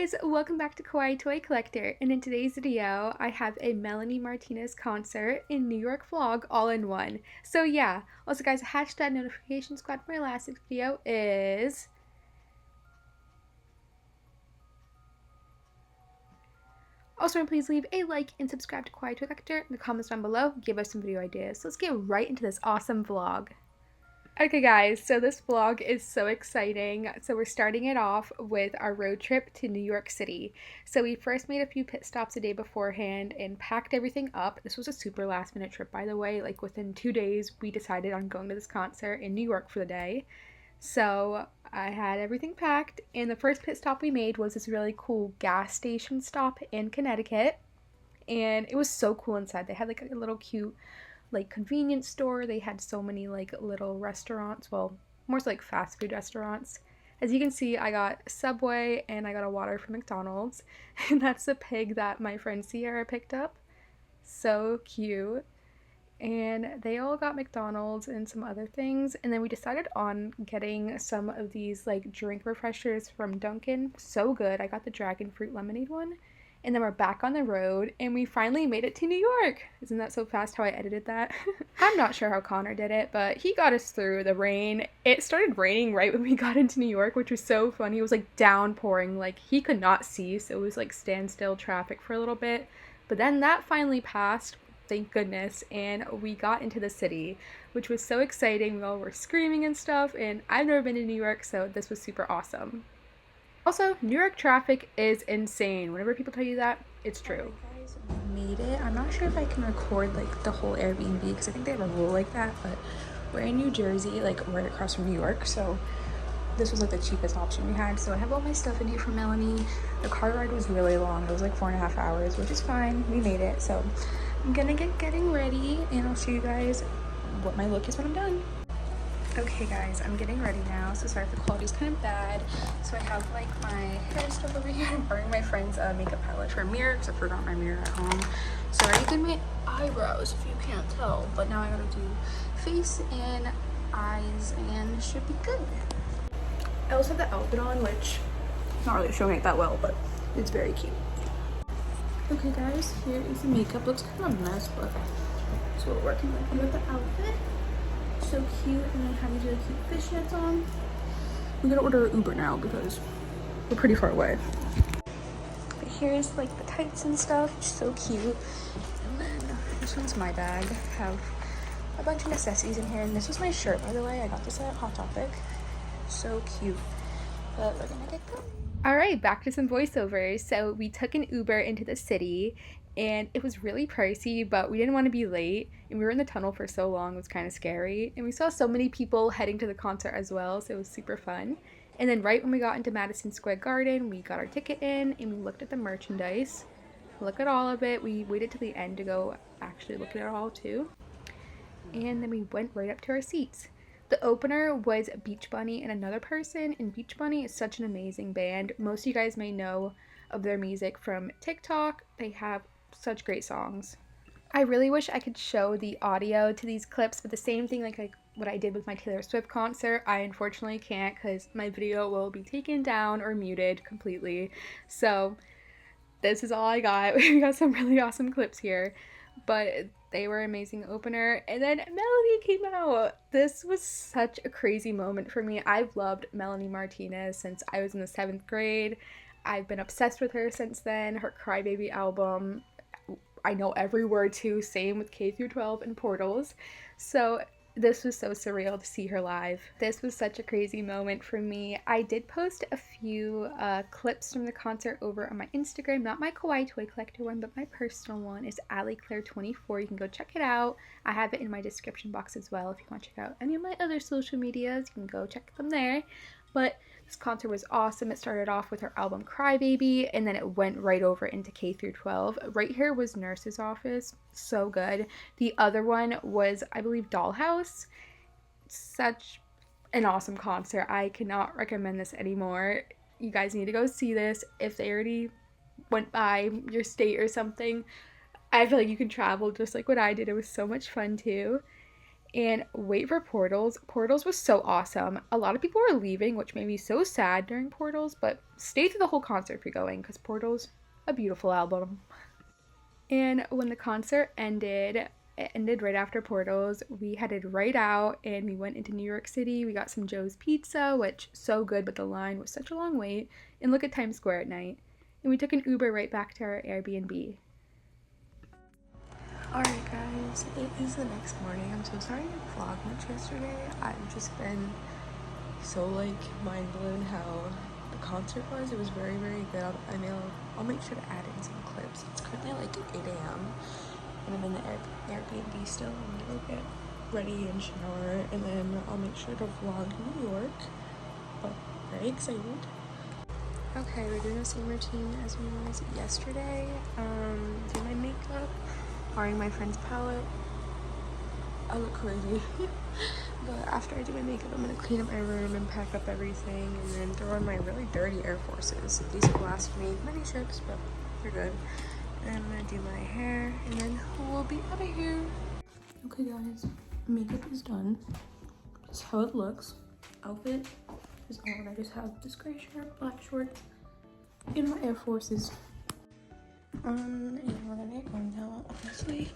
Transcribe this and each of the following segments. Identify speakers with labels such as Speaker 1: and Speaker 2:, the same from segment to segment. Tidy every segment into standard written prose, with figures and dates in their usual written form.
Speaker 1: guys, welcome back to Kawaii Toy Collector, and in today's video I have a Melanie Martinez concert in New York vlog all in one. So yeah, also guys, hashtag notification squad for my last video is... Also, please leave a like and subscribe to Kawaii Toy Collector in the comments down below. Give us some video ideas. So let's get right into this awesome vlog. Okay guys, so this vlog is so exciting. So we're starting it off with our road trip to New York City. So we first made a few pit stops a day beforehand and packed everything up. This was a super last minute trip, by the way. Like within 2 days, we decided on going to this concert in New York for the day. So I had everything packed, and the first pit stop we made was this really cool gas station stop in Connecticut. And it was so cool inside. They had like a little cute like convenience store. They had so many like little restaurants, well, more so like fast food restaurants. As you can see, I got Subway and I got a water from McDonald's, and that's the pig that my friend Sierra picked up. So cute. And they all got McDonald's and some other things, and then we decided on getting some of these like drink refreshers from Dunkin'. So good. I got the dragon fruit lemonade one. And then we're back on the road, and we finally made it to New York. Isn't that so fast how I edited that? I'm not sure how Connor did it, but he got us through the rain. It started raining right when we got into New York, which was so funny. It was like downpouring, like he could not see, so it was like standstill traffic for a little bit. But then that finally passed, thank goodness, and we got into the city, which was so exciting. We all were screaming and stuff, and I've never been to New York, so this was super awesome. Also, New York traffic is insane. Whenever people tell you that, it's true. Alright guys, we made it. I'm not sure if I can record like the whole Airbnb because I think they have a rule like that, but we're in New Jersey, like right across from New York, so this was like the cheapest option we had. So I have all my stuff in here for Melanie. The car ride was really long. It was like 4.5 hours, which is fine. We made it. So I'm gonna getting ready, and I'll show you guys what my look is when I'm done. Okay guys, I'm getting ready now, so sorry if the quality's kind of bad. So I have like my hair stuff over here. I'm borrowing my friend's makeup palette for a mirror because I forgot my mirror at home. So I already did my eyebrows, if you can't tell, but now I gotta do face and eyes, and should be good. I also have the outfit on, which not really showing it that well, but it's very cute. Okay guys, here is the makeup. Looks kind of a mess, but that's what we're working with. I got the outfit. So cute, and then have these really cute fishnets on. We're gonna order an Uber now because we're pretty far away. But here's like the tights and stuff, so cute. And then this one's my bag. I have a bunch of necessities in here, and this was my shirt, by the way. I got this at Hot Topic. So cute. But we're gonna get going. All right, back to some voiceovers. So we took an Uber into the city, and it was really pricey, but we didn't want to be late, and we were in the tunnel for so long. It was kind of scary, and we saw so many people heading to the concert as well, so it was super fun. And then right when we got into Madison Square Garden, we got our ticket in, and we looked at the merchandise. Look at all of it. We waited till the end to go actually look at it all too, and then we went right up to our seats. The opener was Beach Bunny and another person, and Beach Bunny is such an amazing band. Most of you guys may know of their music from Tik Tok. They have such great songs. I really wish I could show the audio to these clips, but the same thing like what I did with my Taylor Swift concert, I unfortunately can't because my video will be taken down or muted completely. So this is all I got. We got some really awesome clips here, but they were an amazing opener. And then Melanie came out. This was such a crazy moment for me. I've loved Melanie Martinez since I was in the 7th grade. I've been obsessed with her since then. Her Crybaby album, I know every word too, same with K through 12 and Portals. So this was so surreal to see her live. This was such a crazy moment for me. I did post a few clips from the concert over on my Instagram, not my Kawaii Toy Collector one, but my personal one is AllieClaire24. You can go check it out. I have it in my description box as well. If you want to check out any of my other social medias, you can go check them there. But this concert was awesome. It started off with her album Crybaby, and then it went right over into K through 12. Right here was Nurse's Office. So good. The other one was, I believe, Dollhouse. Such an awesome concert. I cannot recommend this anymore. You guys need to go see this. If they already went by your state or something, I feel like you can travel just like what I did. It was so much fun too. And wait for Portals. Portals was so awesome. A lot of people were leaving, which made me so sad during Portals, but stay through the whole concert if you're going, because Portals, a beautiful album. And when the concert ended, it ended right after Portals. We headed right out and we went into New York City. We got some Joe's Pizza, which so good, but the line was such a long wait. And look at Times Square at night. And we took an Uber right back to our Airbnb.
Speaker 2: Alright guys, it is the next morning. I'm so sorry I didn't vlog much yesterday. I've just been so like mind blown how the concert was. It was very, very good. I'll make sure to add in some clips. It's currently like 8 a.m. and I'm in the Airbnb still. I'm gonna go get ready and shower, and then I'll make sure to vlog New York. But very excited. Okay, we're doing the same routine as we was yesterday. Do my makeup, borrowing my friend's palette. I look crazy. But after I do my makeup, I'm gonna clean up my room and pack up everything, and then throw on my really dirty Air Forces. These have lasted me many trips, but they're good. And I'm gonna do my hair, and then we'll be out of here. Okay guys, makeup is done. This is how it looks. Outfit is on. I just have this gray shirt, black shorts, and my Air Forces. And we're gonna get going now. Honestly,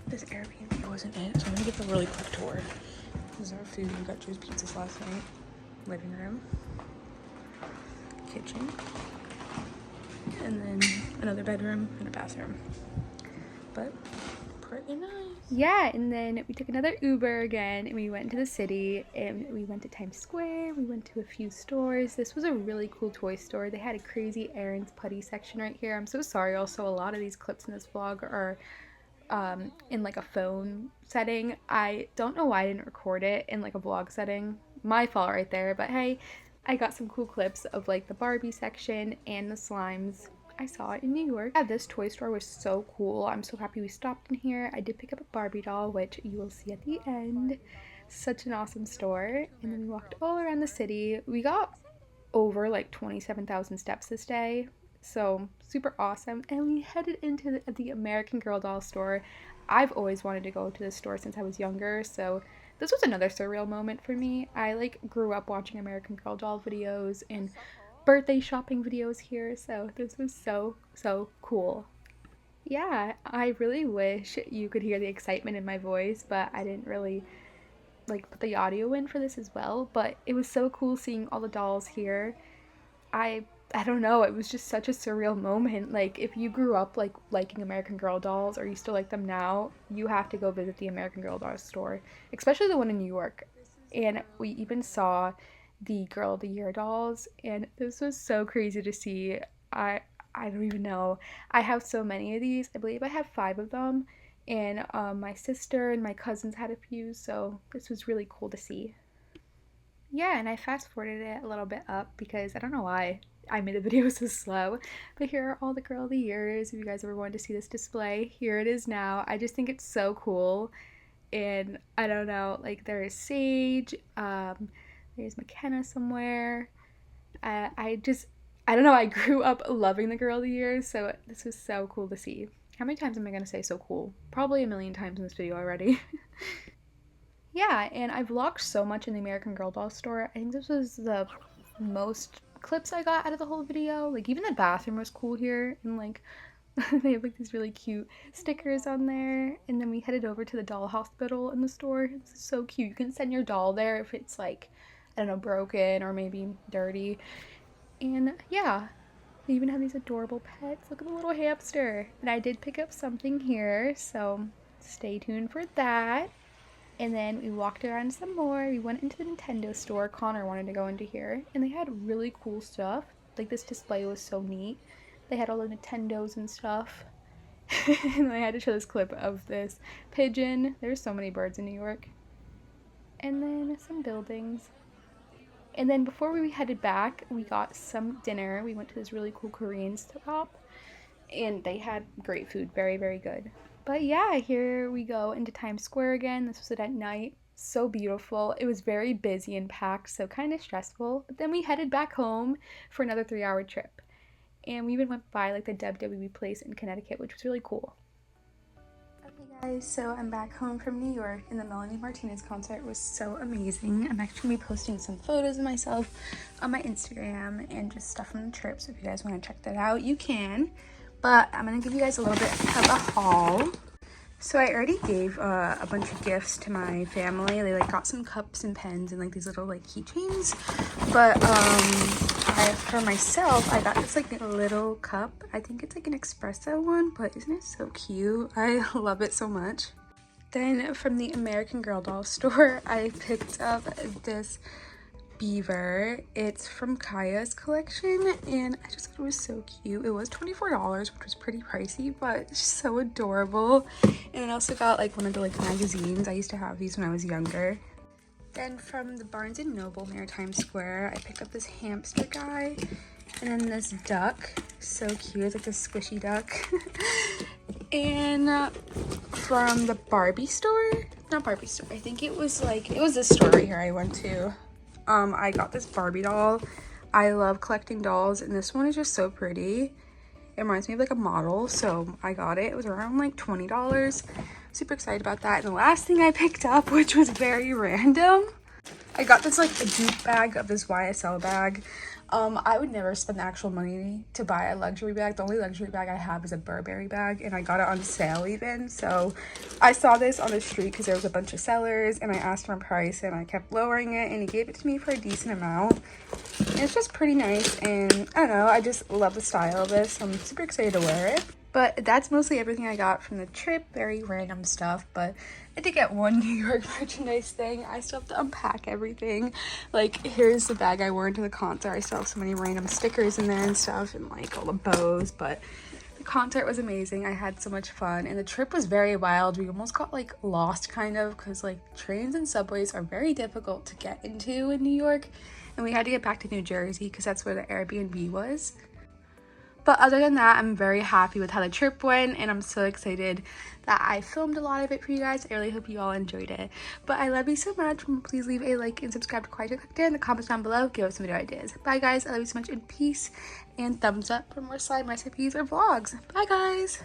Speaker 2: this Airbnb wasn't it, so I'm gonna get the really quick tour. This is our food. We got Joe's Pizzas last night. Living room, kitchen, and then another bedroom and a bathroom. But pretty nice.
Speaker 1: Yeah, and then we took another Uber again and we went into the city and we went to Times Square. We went to a few stores. This was a really cool toy store. They had a crazy Aaron's Putty section right here. I'm so sorry. Also, a lot of these clips in this vlog are in like a phone setting. I don't know why I didn't record it in like a vlog setting. My fault right there. But hey, I got some cool clips of like the Barbie section and the slimes. I saw it in New York. Yeah, this toy store was so cool. I'm so happy we stopped in here. I did pick up a Barbie doll, which you will see at the end. Such an awesome store. And then we walked all around the city. We got over like 27,000 steps this day. So super awesome. And we headed into the American Girl doll store. I've always wanted to go to this store since I was younger, so this was another surreal moment for me. I like grew up watching American Girl doll videos and birthday shopping videos here, so this was so cool. Yeah, I really wish you could hear the excitement in my voice, but I didn't really like put the audio in for this as well. But it was so cool seeing all the dolls here. I don't know, it was just such a surreal moment. Like, if you grew up like liking American Girl dolls or you still like them now, you have to go visit the American Girl doll store, especially the one in New York. And we even saw the Girl of the Year dolls, and this was so crazy to see. I don't even know. I have so many of these. I believe I have 5 of them, and my sister and my cousins had a few, so this was really cool to see. Yeah, and I fast forwarded it a little bit up because I don't know why I made the video so slow, but here are all the Girl of the Years. If you guys ever wanted to see this display, here it is now. I just think it's so cool, and I don't know, like there's Sage, there's McKenna somewhere. I don't know, I grew up loving the Girl of the Year, so this was so cool to see. How many times am I going to say so cool? Probably a million times in this video already. Yeah, and I vlogged so much in the American Girl doll store. I think this was the most clips I got out of the whole video. Like, even the bathroom was cool here, and like they have like these really cute stickers on there. And then we headed over to the doll hospital in the store. It's so cute. You can send your doll there if it's like, I don't know, broken or maybe dirty. And yeah, they even have these adorable pets. Look at the little hamster. And I did pick up something here, so stay tuned for that. And then we walked around some more. We went into the Nintendo store. Connor wanted to go into here, and they had really cool stuff. Like, this display was so neat. They had all the Nintendos and stuff. And I had to show this clip of this pigeon. There's so many birds in New York. And then some buildings. And then before we headed back, we got some dinner. We went to this really cool Korean shop, and they had great food. Very, very good. But yeah, here we go into Times Square again. This was it at night. So beautiful. It was very busy and packed, so kind of stressful. But then we headed back home for another 3-hour trip. And we even went by like the WWE place in Connecticut, which was really cool. Okay Guys, so I'm back home from New York and the Melanie Martinez concert was so amazing. I'm actually going to be posting some photos of myself on my Instagram and just stuff from the trip, so if you guys want to check that out, you can. But I'm going to give you guys a little bit of a haul. So I already gave a bunch of gifts to my family. They like got some cups and pens and like these little like keychains. But for myself, I got this like little cup. I think it's like an espresso one, but isn't it so cute? I love it so much. Then from the American Girl doll store, I picked up this beaver. It's from Kaya's collection and I just thought it was so cute. It was $24, which was pretty pricey, but it's just so adorable. And I also got like one of the like magazines. I used to have these when I was younger. Then from the Barnes & Noble near Times Square, I picked up this hamster guy and then this duck. So cute. It's like this squishy duck. And from the Barbie store, not Barbie store, I think it was this store right here I went to. I got this Barbie doll. I love collecting dolls and this one is just so pretty. It reminds me of like a model, so I got it. It was around like $20. Super excited about that. And the last thing I picked up, which was very random, I got this like a dupe bag of this YSL bag. I would never spend the actual money to buy a luxury bag. The only luxury bag I have is a Burberry bag, and I got it on sale even. So I saw this on the street because there was a bunch of sellers, and I asked for a price, and I kept lowering it, and he gave it to me for a decent amount. And it's just pretty nice, and I don't know, I just love the style of this. So I'm super excited to wear it. But that's mostly everything I got from the trip. Very random stuff, but I did get one New York merchandise thing. I still have to unpack everything. Like, here's the bag I wore into the concert. I still have so many random stickers in there and stuff, and like all the bows, but the concert was amazing. I had so much fun, and the trip was very wild. We almost got like lost kind of, because like trains and subways are very difficult to get into in New York, and we had to get back to New Jersey because that's where the Airbnb was. But other than that, I'm very happy with how the trip went, and I'm so excited that I filmed a lot of it for you guys. I really hope you all enjoyed it. But I love you so much. Please leave a like and subscribe to Kawaii Toy Collector in the comments down below. Give us some video ideas. Bye guys, I love you so much, and peace, and thumbs up for more slime recipes or vlogs. Bye guys.